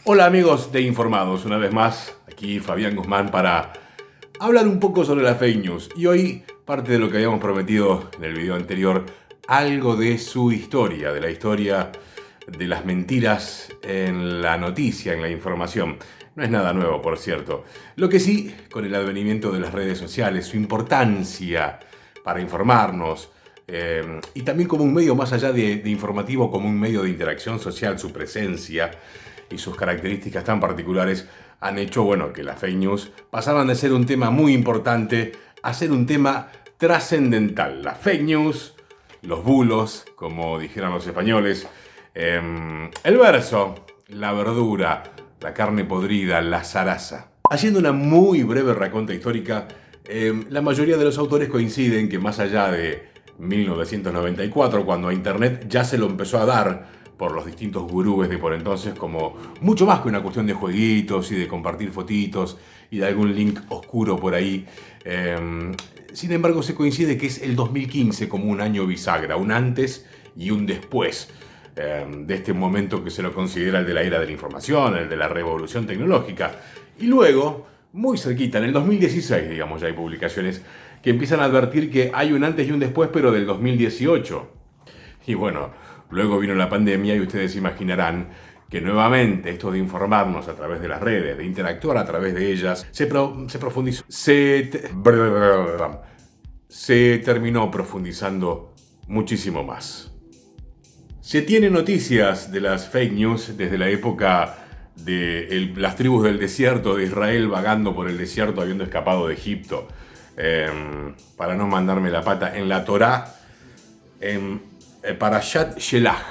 Hola amigos de Informados, una vez más, aquí Fabián Guzmán para hablar un poco sobre la fake news. Y hoy, parte de lo que habíamos prometido en el video anterior, algo de su historia, de la historia de las mentiras en la noticia, en la información. No es nada nuevo, por cierto. Lo que sí, con el advenimiento de las redes sociales, su importancia para informarnos, y también como un medio más allá de informativo, como un medio de interacción social, su presencia y sus características tan particulares han hecho, que las fake news pasaban de ser un tema muy importante a ser un tema trascendental. Las fake news, los bulos, como dijeron los españoles, el verso, la verdura, la carne podrida, la zaraza. Haciendo una muy breve raconta histórica, la mayoría de los autores coinciden que más allá de 1994, cuando a Internet ya se lo empezó a dar por los distintos gurúes de por entonces como mucho más que una cuestión de jueguitos y de compartir fotitos y de algún link oscuro por ahí. Sin embargo, se coincide que es el 2015 como un año bisagra, un antes y un después de este momento que se lo considera el de la era de la información, el de la revolución tecnológica. Y luego, muy cerquita, en el 2016, digamos, ya hay publicaciones que empiezan a advertir que hay un antes y un después, pero del 2018. Y bueno, luego vino la pandemia y ustedes imaginarán que nuevamente esto de informarnos a través de las redes, de interactuar a través de ellas, se profundizó, se terminó profundizando muchísimo más. Se tiene noticias de las fake news desde la época de las tribus del desierto de Israel vagando por el desierto habiendo escapado de Egipto. Para no mandarme la pata, en la Torá, Parashat Shelach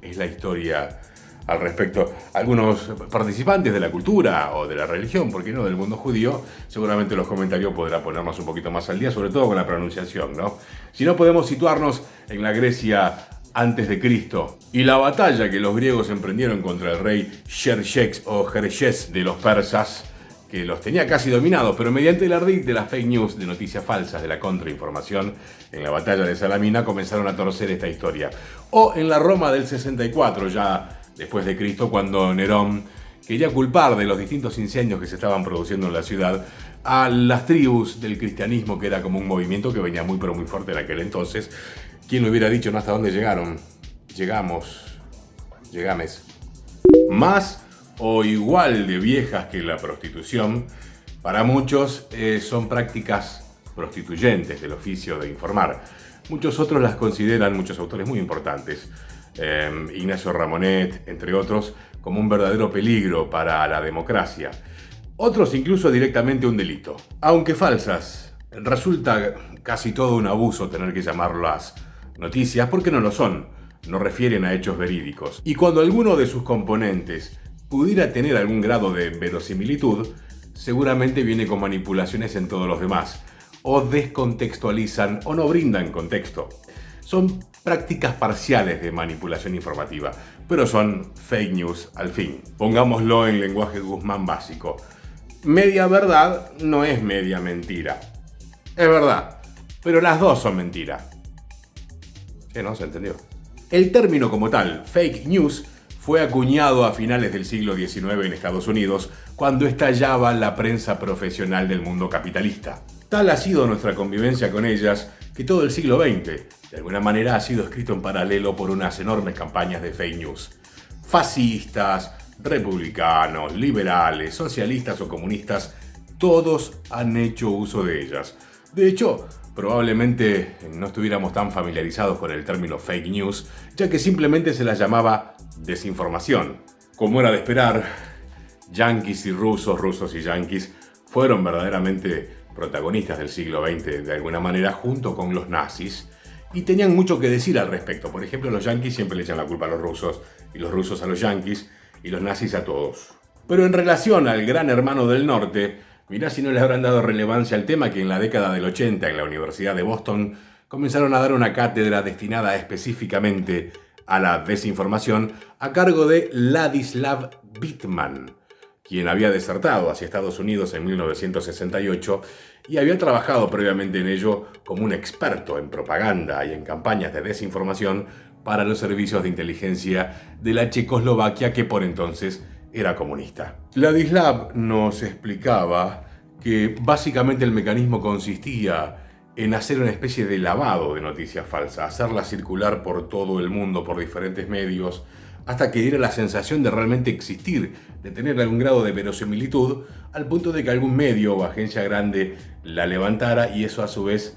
es la historia al respecto. Algunos participantes de la cultura o de la religión, ¿por qué no?, del mundo judío, seguramente los comentarios podrán ponernos un poquito más al día, sobre todo con la pronunciación, ¿no? Si no, podemos situarnos en la Grecia antes de Cristo y la batalla que los griegos emprendieron contra el rey Xerxes o Jerjes de los persas, que los tenía casi dominados, pero mediante el ardid de las fake news, de noticias falsas, de la contrainformación, en la batalla de Salamina comenzaron a torcer esta historia. O en la Roma del 64, ya después de Cristo, cuando Nerón quería culpar de los distintos incendios que se estaban produciendo en la ciudad a las tribus del cristianismo, que era como un movimiento que venía muy pero muy fuerte en aquel entonces. ¿Quién lo hubiera dicho, no? ¿Hasta dónde llegaron? Llegames. Más o igual de viejas que la prostitución, para muchos son prácticas prostituyentes del oficio de informar. Muchos otros las consideran, muchos autores muy importantes, Ignacio Ramonet, entre otros, como un verdadero peligro para la democracia. Otros incluso directamente un delito. Aunque falsas, resulta casi todo un abuso tener que llamarlas noticias porque no lo son, no refieren a hechos verídicos. Y cuando alguno de sus componentes pudiera tener algún grado de verosimilitud, seguramente viene con manipulaciones en todos los demás, o descontextualizan o no brindan contexto. Son prácticas parciales de manipulación informativa, pero son fake news al fin. Pongámoslo en lenguaje Guzmán básico. Media verdad no es media mentira. Es verdad, pero las dos son mentira. ¿Qué no? ¿Se entendió? El término como tal, fake news, fue acuñado a finales del siglo XIX en Estados Unidos, cuando estallaba la prensa profesional del mundo capitalista. Tal ha sido nuestra convivencia con ellas que todo el siglo XX, de alguna manera, ha sido escrito en paralelo por unas enormes campañas de fake news. Fascistas, republicanos, liberales, socialistas o comunistas, todos han hecho uso de ellas. De hecho, probablemente no estuviéramos tan familiarizados con el término fake news, ya que simplemente se las llamaba desinformación. Como era de esperar, yanquis y rusos, rusos y yanquis, fueron verdaderamente protagonistas del siglo XX de alguna manera junto con los nazis y tenían mucho que decir al respecto. Por ejemplo, los yanquis siempre le echan la culpa a los rusos y los rusos a los yanquis y los nazis a todos. Pero en relación al gran hermano del norte, mirá si no les habrán dado relevancia al tema que en la década del 80 en la Universidad de Boston comenzaron a dar una cátedra destinada específicamente a la desinformación a cargo de Ladislav Bittman, quien había desertado hacia Estados Unidos en 1968 y había trabajado previamente en ello como un experto en propaganda y en campañas de desinformación para los servicios de inteligencia de la Checoslovaquia, que por entonces era comunista. Ladislav nos explicaba que básicamente el mecanismo consistía en hacer una especie de lavado de noticias falsas, hacerlas circular por todo el mundo, por diferentes medios, hasta que diera la sensación de realmente existir, de tener algún grado de verosimilitud, al punto de que algún medio o agencia grande la levantara y eso a su vez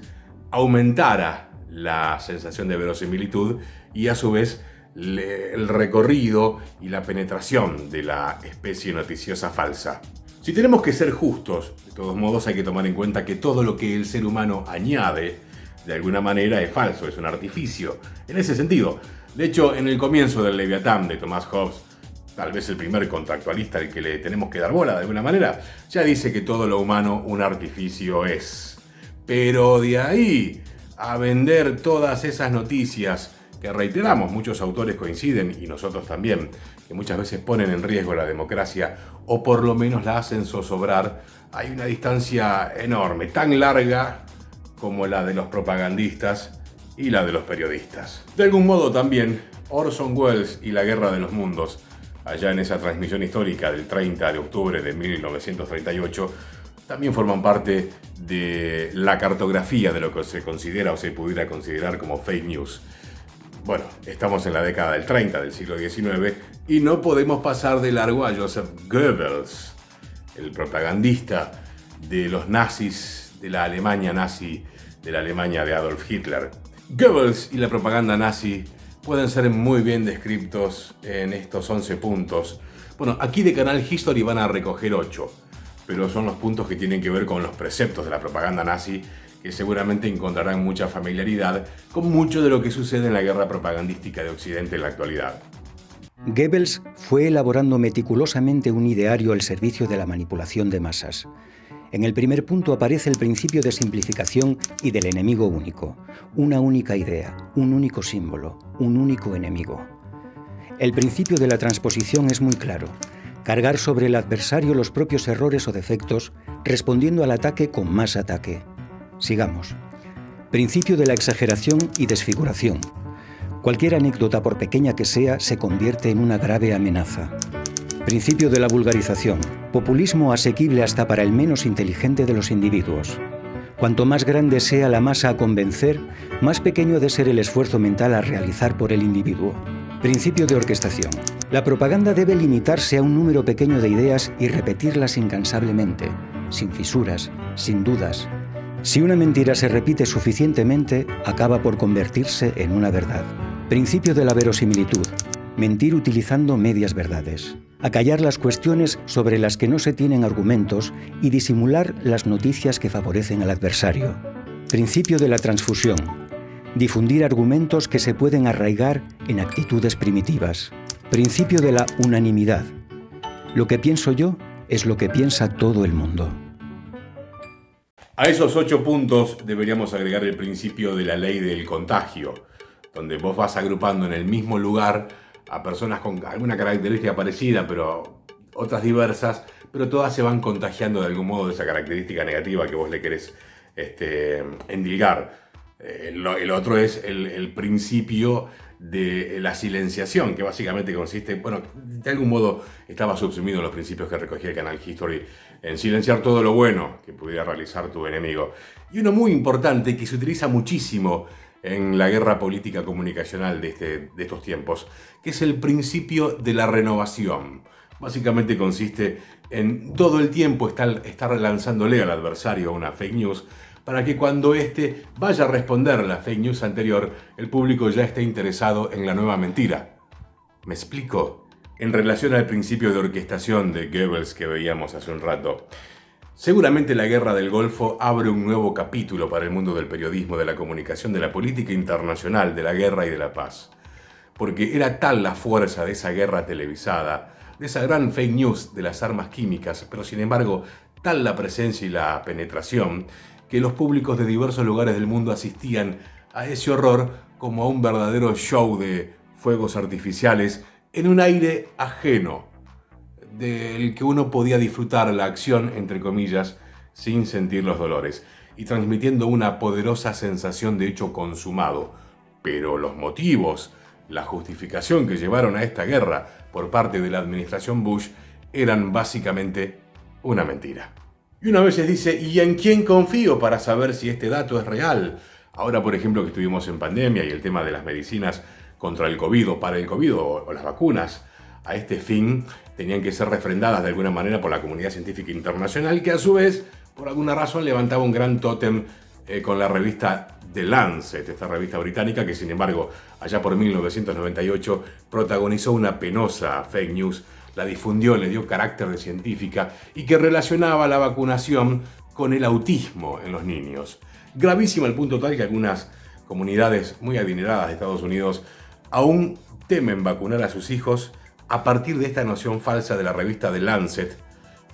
aumentara la sensación de verosimilitud y a su vez el recorrido y la penetración de la especie noticiosa falsa. Si tenemos que ser justos, de todos modos hay que tomar en cuenta que todo lo que el ser humano añade, de alguna manera es falso, es un artificio. En ese sentido, de hecho, en el comienzo del Leviatán de Thomas Hobbes, tal vez el primer contractualista al que le tenemos que dar bola de alguna manera, ya dice que todo lo humano un artificio es. Pero de ahí a vender todas esas noticias que reiteramos, muchos autores coinciden y nosotros también, que muchas veces ponen en riesgo la democracia o por lo menos la hacen zozobrar, hay una distancia enorme, tan larga como la de los propagandistas y la de los periodistas. De algún modo también Orson Welles y la Guerra de los Mundos, allá en esa transmisión histórica del 30 de octubre de 1938, también forman parte de la cartografía de lo que se considera o se pudiera considerar como fake news. Bueno, estamos en la década del 30 del siglo XIX y no podemos pasar de largo a Joseph Goebbels, el propagandista de los nazis, de la Alemania nazi, de la Alemania de Adolf Hitler. Goebbels y la propaganda nazi pueden ser muy bien descritos en estos 11 puntos. Bueno, aquí de Canal History van a recoger 8, pero son los puntos que tienen que ver con los preceptos de la propaganda nazi, que seguramente encontrarán mucha familiaridad con mucho de lo que sucede en la guerra propagandística de Occidente en la actualidad. Goebbels fue elaborando meticulosamente un ideario al servicio de la manipulación de masas. En el primer punto aparece el principio de simplificación y del enemigo único, una única idea, un único símbolo, un único enemigo. El principio de la transposición es muy claro: cargar sobre el adversario los propios errores o defectos, respondiendo al ataque con más ataque. Sigamos. Principio de la exageración y desfiguración. Cualquier anécdota, por pequeña que sea, se convierte en una grave amenaza. Principio de la vulgarización. Populismo asequible hasta para el menos inteligente de los individuos. Cuanto más grande sea la masa a convencer, más pequeño ha de ser el esfuerzo mental a realizar por el individuo. Principio de orquestación. La propaganda debe limitarse a un número pequeño de ideas y repetirlas incansablemente, sin fisuras, sin dudas. Si una mentira se repite suficientemente, acaba por convertirse en una verdad. Principio de la verosimilitud. Mentir utilizando medias verdades. Acallar las cuestiones sobre las que no se tienen argumentos y disimular las noticias que favorecen al adversario. Principio de la transfusión. Difundir argumentos que se pueden arraigar en actitudes primitivas. Principio de la unanimidad. Lo que pienso yo es lo que piensa todo el mundo. A esos 8 puntos deberíamos agregar el principio de la ley del contagio, donde vos vas agrupando en el mismo lugar a personas con alguna característica parecida, pero otras diversas, pero todas se van contagiando de algún modo de esa característica negativa que vos le querés endilgar. El otro es el principio de la silenciación, que básicamente consiste, bueno, de algún modo estaba subsumido en los principios que recogía el canal History, en silenciar todo lo bueno que pudiera realizar tu enemigo. Y uno muy importante que se utiliza muchísimo en la guerra política comunicacional de estos tiempos, que es el principio de la renovación. Básicamente consiste en todo el tiempo estar lanzándole al adversario una fake news, para que cuando éste vaya a responder la fake news anterior, el público ya esté interesado en la nueva mentira. ¿Me explico? En relación al principio de orquestación de Goebbels que veíamos hace un rato, seguramente la guerra del Golfo abre un nuevo capítulo para el mundo del periodismo, de la comunicación, de la política internacional, de la guerra y de la paz. Porque era tal la fuerza de esa guerra televisada, de esa gran fake news de las armas químicas, pero sin embargo, tal la presencia y la penetración, que los públicos de diversos lugares del mundo asistían a ese horror como a un verdadero show de fuegos artificiales en un aire ajeno, del que uno podía disfrutar la acción, entre comillas, sin sentir los dolores, y transmitiendo una poderosa sensación de hecho consumado. Pero los motivos, la justificación que llevaron a esta guerra, por parte de la administración Bush eran básicamente una mentira. Y uno a veces dice, ¿y en quién confío para saber si este dato es real? Ahora, por ejemplo, que estuvimos en pandemia y el tema de las medicinas contra el COVID o para el COVID o las vacunas, a este fin tenían que ser refrendadas de alguna manera por la comunidad científica internacional, que a su vez, por alguna razón, levantaba un gran tótem con la revista The Lancet, esta revista británica que, sin embargo, allá por 1998 protagonizó una penosa fake news, la difundió, le dio carácter de científica y que relacionaba la vacunación con el autismo en los niños. Gravísimo al punto tal que algunas comunidades muy adineradas de Estados Unidos aún temen vacunar a sus hijos a partir de esta noción falsa de la revista The Lancet,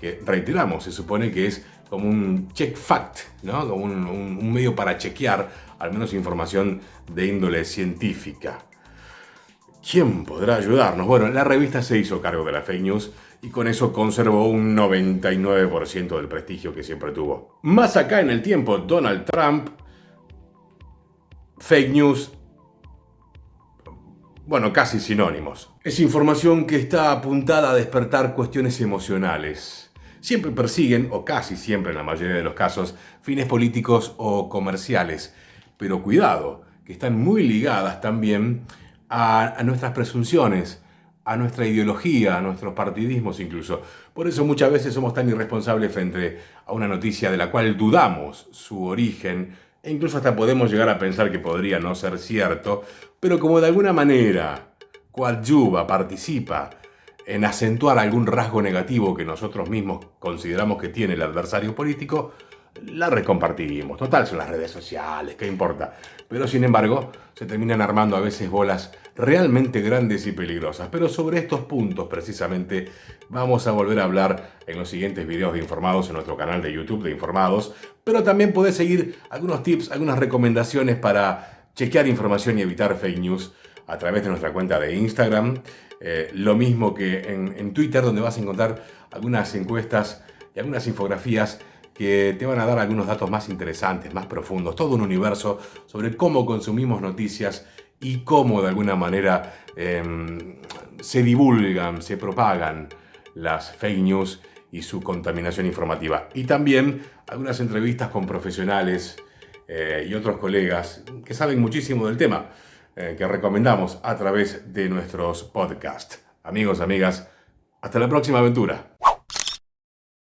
que, reiteramos, se supone que es como un check fact, ¿no? Como un medio para chequear al menos información de índole científica. ¿Quién podrá ayudarnos? Bueno, la revista se hizo cargo de la fake news y con eso conservó un 99% del prestigio que siempre tuvo. Más acá en el tiempo, Donald Trump, fake news, bueno, casi sinónimos. Es información que está apuntada a despertar cuestiones emocionales. Siempre persiguen, o casi siempre en la mayoría de los casos, fines políticos o comerciales. Pero cuidado, que están muy ligadas también a nuestras presunciones, a nuestra ideología, a nuestros partidismos incluso. Por eso muchas veces somos tan irresponsables frente a una noticia de la cual dudamos su origen, e incluso hasta podemos llegar a pensar que podría no ser cierto, pero como de alguna manera coadyuva, participa en acentuar algún rasgo negativo que nosotros mismos consideramos que tiene el adversario político, la recompartimos. Total, son las redes sociales, ¿qué importa? Pero sin embargo, se terminan armando a veces bolas realmente grandes y peligrosas. Pero sobre estos puntos precisamente vamos a volver a hablar en los siguientes videos de Informados en nuestro canal de YouTube de Informados. Pero también podés seguir algunos tips, algunas recomendaciones para chequear información y evitar fake news a través de nuestra cuenta de Instagram. Lo mismo que en Twitter, donde vas a encontrar algunas encuestas y algunas infografías que te van a dar algunos datos más interesantes, más profundos, todo un universo sobre cómo consumimos noticias y cómo de alguna manera se divulgan, se propagan las fake news y su contaminación informativa. Y también algunas entrevistas con profesionales y otros colegas que saben muchísimo del tema, que recomendamos a través de nuestros podcasts. Amigos, amigas, hasta la próxima aventura.